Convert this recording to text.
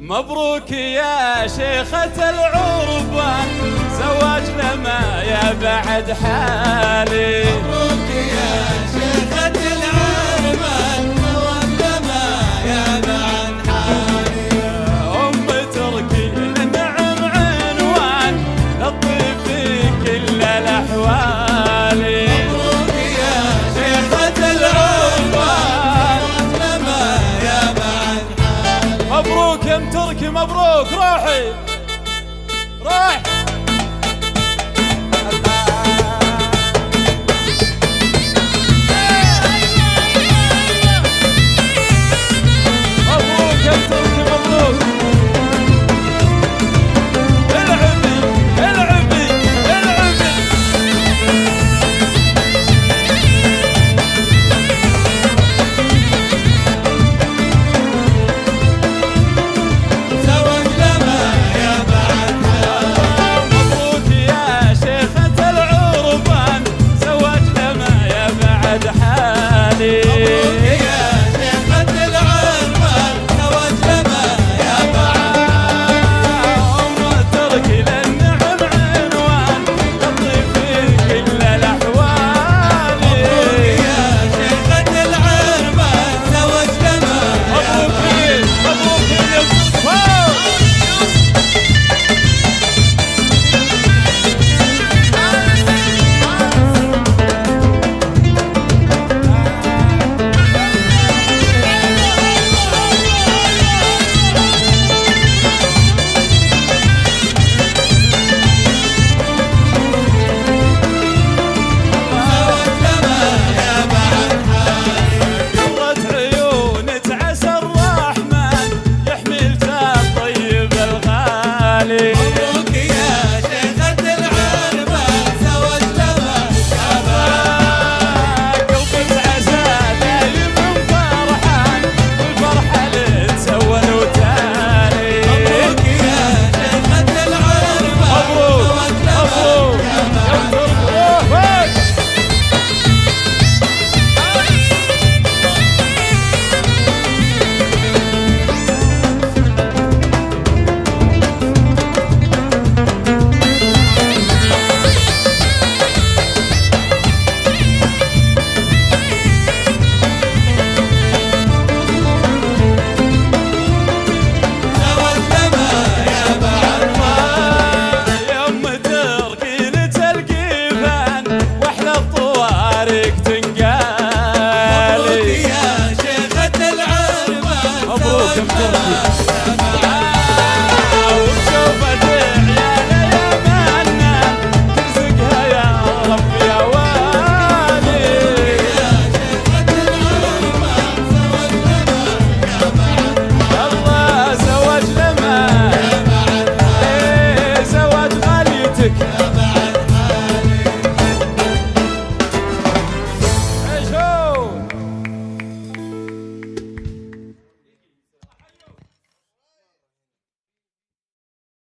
مبروك يا شيخة العربان، زواج لما يا بعد حالي. مبروك يا شيخة العربان، زواج لما يا بعد حالي. أم تركي النعم عنوان لطيف في كل الأحوال. مبروك يا شيخة العربان، زواج لما يا بعد حالي. مبروك يا ام تركي، مبروك. روحي روح. مبروك يا ام تركي، مبروك. العبي العبي العبي. زواج لما يا بعد حالي. مبروك يا شيخة العربان، زواج لما يا بعد حالي. مبروك يا شيخة العربان، زواج لما يا بعد حالي. أم تركي للنعم عنوان لطيف في كل الأحوال. مبروك يا شيخة العربان، زواج لما يا مبروك بعد لك، مبروك لك. واو. زواج لما يا بعد حالي. قرة عيون تعسى الرحمن يحملك الطيب الغالي. مبروك يا شيخة العربان، زواج لما يا بعد. قلبي تعسى دايم فرحان والفرحة لتسون وتالي. مبروك يا شيخة العربان، مبروك زواج لما مبروك يا يا بعد. ترك روحك. زواج لما يا بعد حالي. يا ام تركي لتلقيفان واحلى الطوارق مبروك تنقالي. يا شيخة العربان، مبروك يا زواج ام تركي. لما